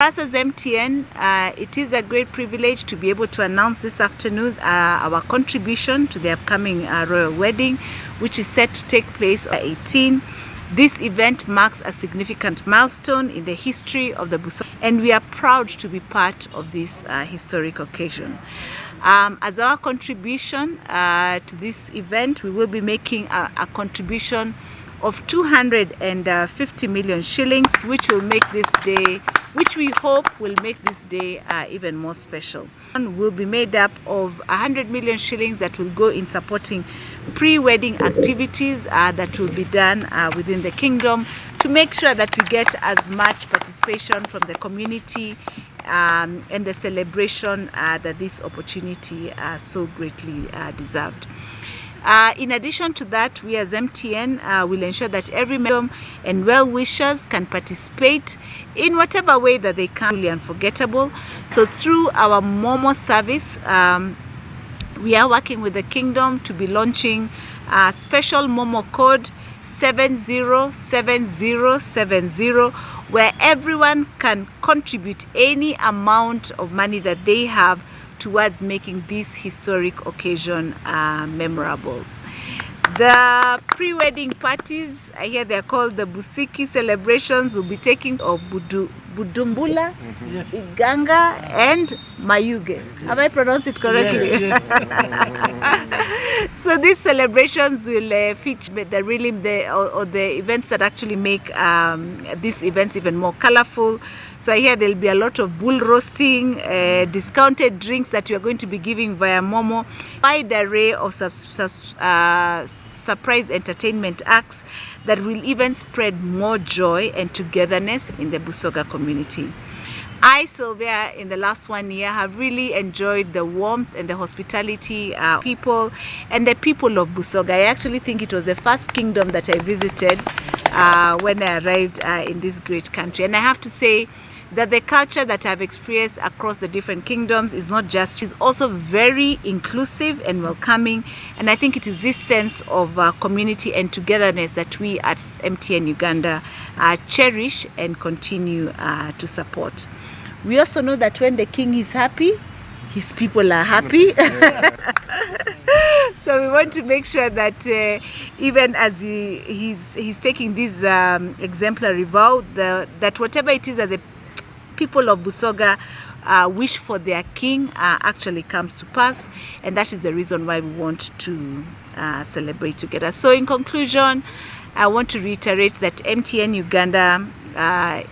For us as MTN, it is a great privilege to be able to announce this afternoon our contribution to the upcoming royal wedding, which is set to take place on 18. This event marks a significant milestone in the history of the BUSOGA, and we are proud to be part of this historic occasion. As our contribution to this event, we will be making a contribution of 250 million shillings, which will make this day, which we hope will make this day even more special. And will be made up of 100 million shillings that will go in supporting pre-wedding activities that will be done within the kingdom to make sure that we get as much participation from the community and the celebration that this opportunity so greatly deserved. In addition to that, we as MTN will ensure that every member and well-wishers can participate in whatever way that they can. Really unforgettable. So through our Momo service, we are working with the kingdom to be launching a special Momo code 707070, where everyone can contribute any amount of money that they have towards making this historic occasion memorable. The pre-wedding parties, I hear they're called the Busiki celebrations, will be taking of Budumbula, yes, Iganga and Mayuge. Have I pronounced it correctly? Yes, yes. So these celebrations will feature the events that actually make these events even more colorful. So I hear there'll be a lot of bull roasting, discounted drinks that we are going to be giving via Momo, wide array of surprise entertainment acts that will even spread more joy and togetherness in the BUSOGA community. I, Sylvia, in the last 1 year, have really enjoyed the warmth and the hospitality people and the people of BUSOGA. I actually think it was the first kingdom that I visited when I arrived in this great country. And I have to say that the culture that I've experienced across the different kingdoms is not just, it's also very inclusive and welcoming. And I think it is this sense of community and togetherness that we at MTN Uganda cherish and continue to support. We also know that when the king is happy, his people are happy. So we want to make sure that even as he's taking this exemplary vow, that whatever it is that the people of BUSOGA wish for their king actually comes to pass, and that is the reason why we want to celebrate together. So in conclusion, I want to reiterate that MTN Uganda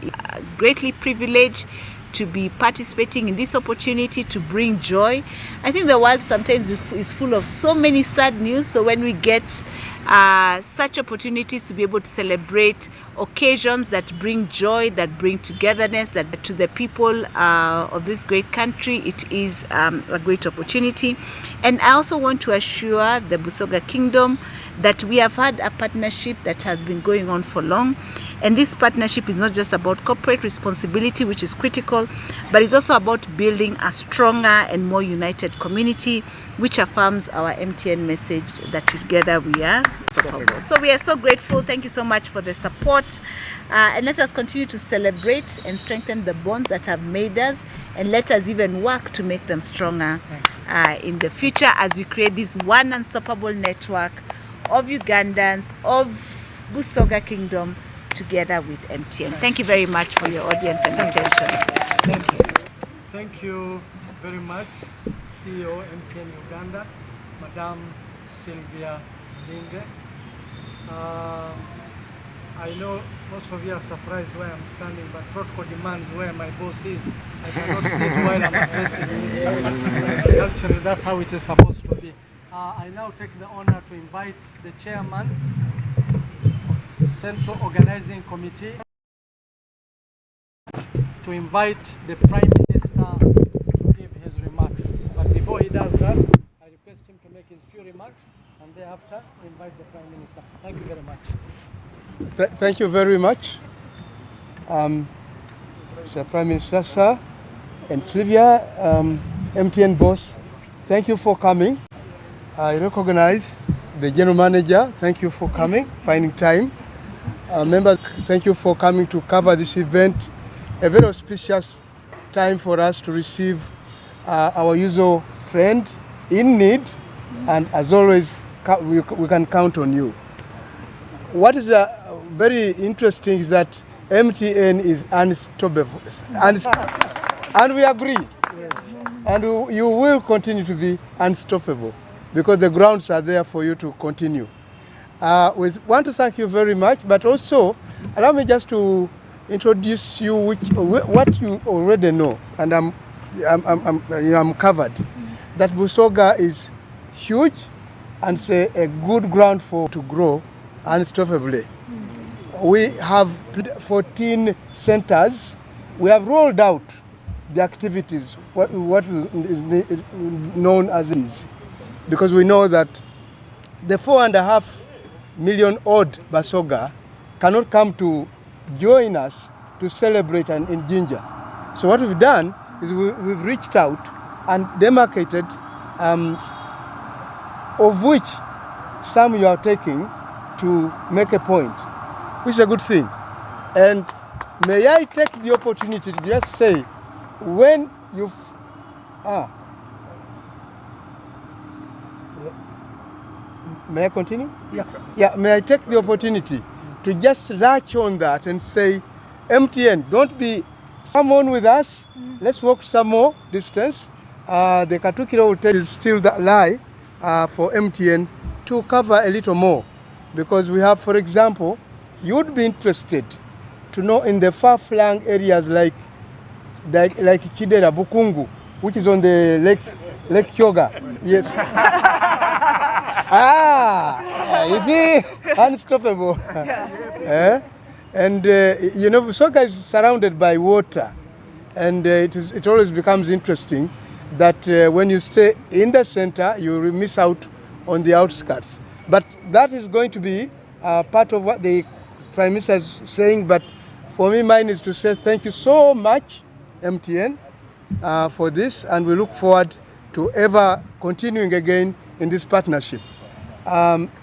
is greatly privileged to be participating in this opportunity to bring joy. I think the world sometimes is full of so many sad news, so when we get such opportunities to be able to celebrate occasions that bring joy, that bring togetherness, that to the people of this great country, it is a great opportunity. And I also want to assure the BUSOGA Kingdom that we have had a partnership that has been going on for long. And this partnership is not just about corporate responsibility, which is critical, but it's also about building a stronger and more united community, which affirms our MTN message that together we are unstoppable. So we are so grateful. Thank you so much for the support. And let us continue to celebrate and strengthen the bonds that have made us, and let us even work to make them stronger in the future as we create this one unstoppable network of Ugandans, of BUSOGA Kingdom, together with MTN. Thank you very much for your audience and attention. Thank you. Thank you very much, CEO MTN Uganda, Madam Sylvia Linge. I know most of you are surprised where I'm standing, but protocol demands where my boss is. I cannot sit while I'm addressing you. Actually, that's how it is supposed to be. I now take the honor to invite the chairman, Central Organizing Committee, to invite the Prime Minister to give his remarks. But before he does that, I request him to make his few remarks, and thereafter invite the Prime Minister. Thank you very much. Thank you very much, Mr. Prime Minister, sir, and Sylvia, MTN boss. Thank you for coming. I recognize the General Manager. Thank you for coming, finding time. Members, thank you for coming to cover this event a very auspicious time for us to receive our usual friend in need, and as always, we can count on you. What is very interesting is that MTN is unstoppable, and we agree. Yes. And you will continue to be unstoppable because the grounds are there for you to continue. We want to thank you very much, but also allow me just to introduce you what you already know, and I'm covered. That BUSOGA is huge and it's a good ground to grow unstoppably. We have 14 centers. We have rolled out the activities, what is known as these, because we know that the 4.5 million odd BUSOGA cannot come to join us to celebrate in Ginger. So what we've done is we've reached out and demarcated of which some you are taking to make a point, which is a good thing. And may I take the opportunity to just say, when you may I continue? Yes. Yeah, may I take the opportunity to just latch on that and say, MTN, don't be someone with us. Let's walk some more distance. The Katukira Hotel is still that lie for MTN to cover a little more, because we have, for example, you would be interested to know in the far-flung areas like Kidera, Bukungu, which is on the Lake Kyoga. Yes. You see, unstoppable. And you know, BUSOGA is surrounded by water, and it always becomes interesting that when you stay in the center, you miss out on the outskirts. But that is going to be part of what the Prime Minister is saying. But for me, mine is to say thank you so much, MTN, for this, and we look forward to ever continuing again in this partnership.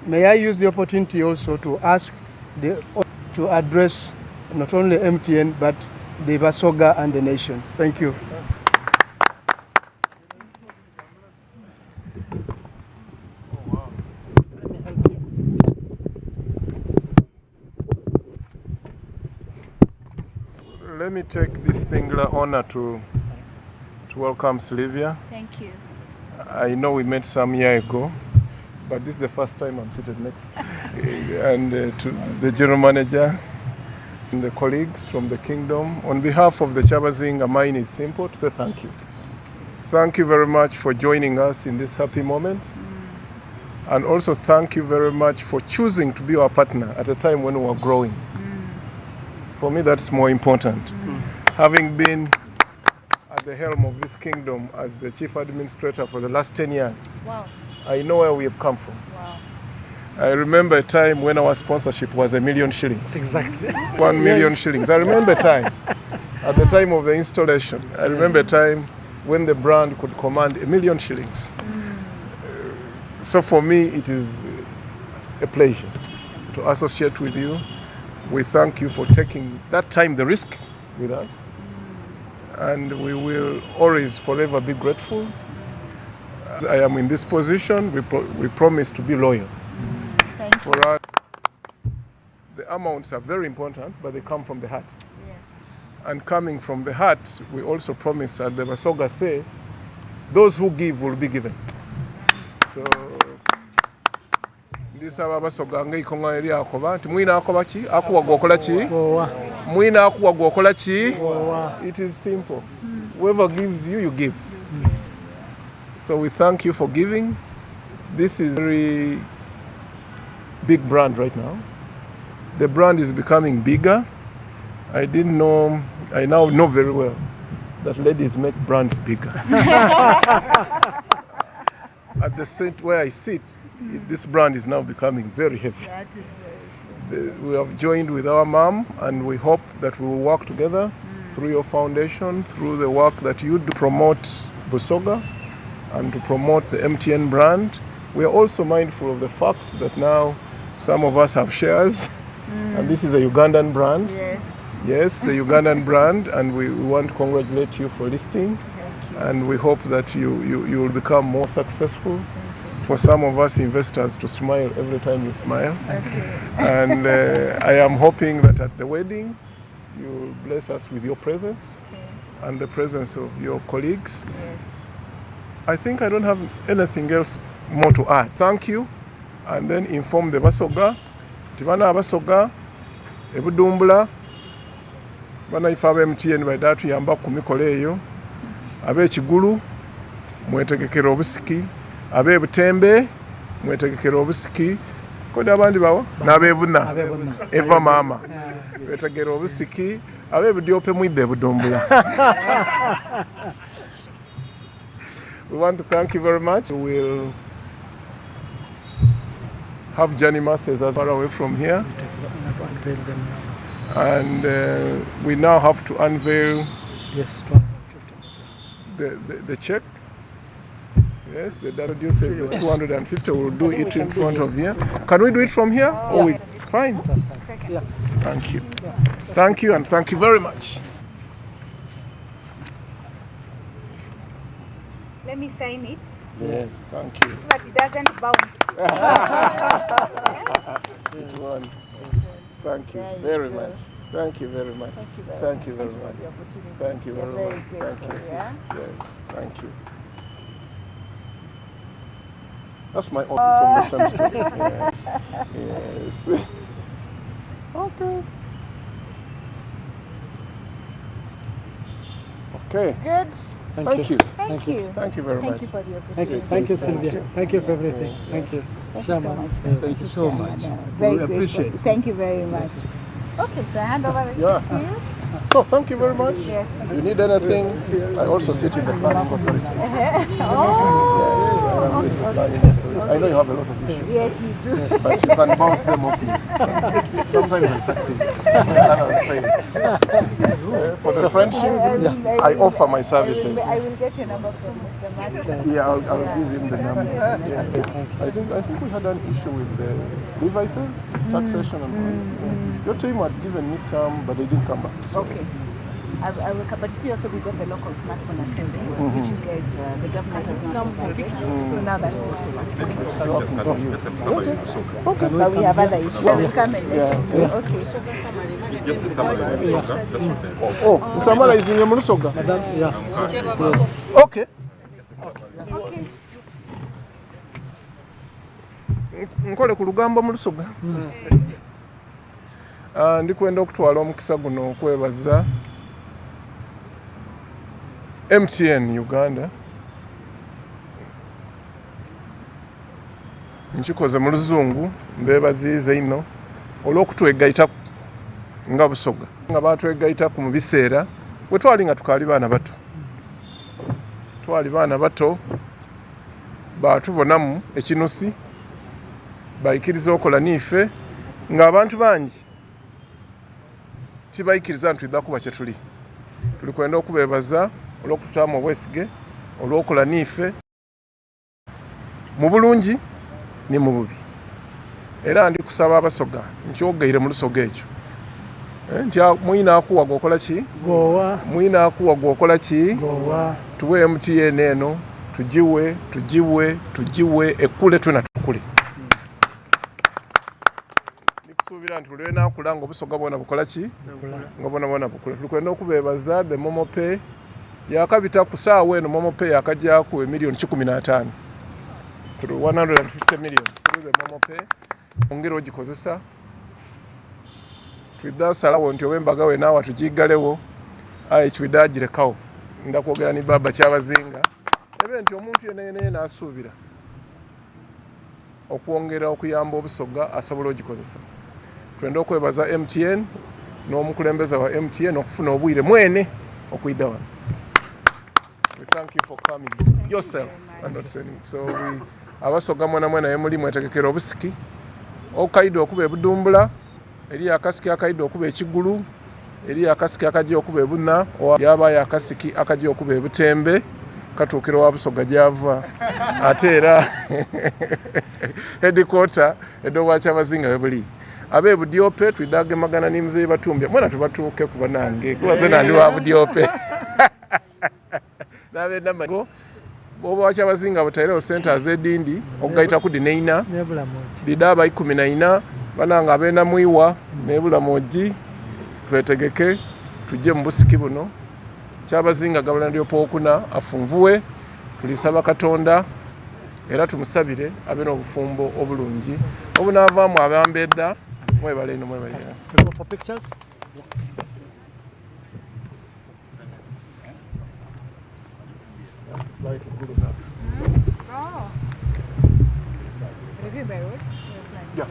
May I use the opportunity also to ask to address not only MTN but the BUSOGA and the nation. Thank you. Let me take this singular honor to welcome Sylvia. Thank you. I know we met some year ago, but this is the first time I'm seated next. And to the general manager and the colleagues from the kingdom, on behalf of the Kyabazinga, mine is simple to say thank you. Thank you very much for joining us in this happy moment. And also thank you very much for choosing to be our partner at a time when we are growing. For me, that's more important. Having been at the helm of this kingdom as the chief administrator for the last 10 years, Wow. I know where we have come from. Wow. I remember a time when our sponsorship was 1 million shillings. Exactly. 1 million shillings. I remember a time, at the time of the installation, I remember a time when the brand could command 1 million shillings. So for me, it is a pleasure to associate with you. We thank you for taking that time, the risk with us. And we will always forever be grateful. As I am in this position, we promise to be loyal. Thank you. For us, the amounts are very important, but they come from the heart. Yes. And coming from the heart, we also promise, as the BUSOGA say, those who give will be given. So, ndisaba BUSOGA ng'eikonga eri akoba nti mwina akoba ki akuwa gwokola ki mwina akuwa gwokola ki. It is simple. Whoever gives you, you give. So we thank you for giving. This is a very big brand right now. The brand is becoming bigger. I didn't know, I now know very well that ladies make brands bigger. At the seat where I sit, this brand is now becoming very heavy. That is very good. We have joined with our mom, and we hope that we will work together through your foundation, through the work that you do to promote BUSOGA and to promote the MTN brand. We are also mindful of the fact that now some of us have shares, and this is a Ugandan brand. Yes. Yes, a Ugandan brand, and we want to congratulate you for listing. And we hope that you will become more successful. For some of us investors to smile every time you smile. And I am hoping that at the wedding, you will bless us with your presence and the presence of your colleagues. Yes. I think I don't have anything else more to add. Thank you, and then inform the BUSOGA. Tibana abasoga ebudumbula bana ifa aba MTN baida tuyamba ku mikolo eyo. Ab'ekigulu mwetegekera obusiki, ab'ebutembe mwetegekera obusiki, kodi abandi bawa n'ab'ebuna eva mama betegera obusiki, ab'ebudyope mwidde ebudumbula. We want to thank you very much. We will have journey masses as far away from here. And we now have to unveil the check. Yes, the W says the 250. We'll do it in front of here. Can we do it from here? Oh, we fine. Thank you. Thank you, and thank you very much. Let me sign it Yes, thank you. so that it doesn't bounce. Each one. Thank you very much. Thank you very much. Thank you very much. Thank you very much. Thank you. Yeah? Yes, thank you. That's my office from the same street. Yes. Yes. Okay. Okay. Good. Thank you. Thank you. Thank you very much. Thank you for the opportunity. Thank you, Sylvia. Thank you for everything. Thank you. Thank you so much. Thank you so much. Very We grateful. appreciate it. Thank you very much. Okay, so I hand over the check to you. So thank you very much. Yes. You need anything? I also sit in the planning authority. Oh, I know you have a lot of issues, yes, you do. but you can bounce them off easy. Sometimes I succeed. For the friendship, I offer my services. I will get your number from Mr. Martin. Yeah, I'll give him the number. Yeah. I think we had an issue with the devices, taxation and your team had given me some, but they didn't come back. So. Okay. I will come, but you see also we got the local smartphone assembly, which you guys, the government has not provided. So now that's also what okay. But we have other issues. I will come and let you know. Okay. Oh, Samara is in the BUSOGA. Yeah. Okay. Nkole ku lugambo mu BUSOGA. Ndikwenda okutwala omukisa guno okwebaza MTN Uganda. Nkikoze mu luzungu mbebaziize ino olw'okutwegaita nga BUSOGA. Nga batwegaita mu biseera bwe twali nga tukaali baana bato. Twali baana bato batubonamu ekinusi bayikiriza okola niife ng'abantu bangi tibayikiriza ntwidda kuba kye tuli. Tuli kwenda okubeebaza olw'okututaamu obwesige olw'okola niife mu bulungi ne mu bubi. Era ndi kusaba abasoga nkyogeire mu lusoga ekyo nti mwina akuwa gwokola ki? Gowa. Mwina akuwa gwokola ki? Gowa. Tuwe MTN eno tugiwe ekkule twena tukule. Nikusuubira nti olwe naakula nga obusoga bwona bukola ki? Nga bwona bukula. Tuli kwenda okubeebaza the Momo Pay yakabita ku ssaawa eno Momo Pay yakajjako emiliyoni 15 through 150 million through the Momo Pay. Ongera ogikozesa twidda salawo nti ow'embaga we naawe tugiggalewo aye twidda agirekawo. Ndakwogera ni baba Kyabazinga ebe nti omuntu yenna n'asuubira okwongera okuyamba obusoga asobola ogikozesa. Twenda okwebaza MTN n'omukulembeze wa MTN okufuna obwire mwene okuyidda wano. We thank you for coming yourself and not sending. So abasoga mwena naye muli mwetegekera obusiki okaida okuba ebudumbula, eri akasiki akaida okuba ekigulu, eri akasiki akajja okuba ebuna, yabayo akasiki akajja okuba ebutembe katuukira wa BUSOGA gyava ate era headquarter edo wa Kyabazinga we buli. abe budyope twidage magana ni mzee batumbya mwana tubatuuke kuba nange kubaze nandi wa budyope nabe namago boba wacha Kyabazinga butaireo center zedindi ogaita kudi neina nebula moji didaba 14 bananga abena muiwa nebula moji twetegeke tujje mu busiki buno Kyabazinga gabula ndio pokuna afunvuwe tulisaba Katonda era tumusabire abe n'obufumbo obulungi obunavaamu abambedda mwebale ino mwebale. To go for pictures. Oh. Review by road? Yeah.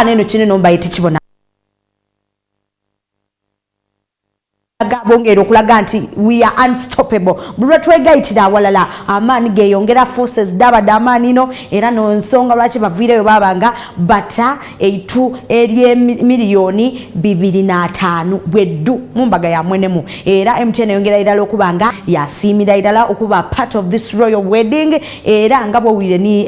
Neno kinene omba etikibona bongera okulaga nti we are unstoppable bulwa twegayitira awalala amaani geyongera forces dabadde amaani ino era nonsonga lwaki baviireyo babanga bata eitu ery'emiliyoni 205 bweddu mu mbaga ya mwenemu era MTN yongera irala okuba nga yasiimira irala okuba part of this royal wedding era nga bwowulire ni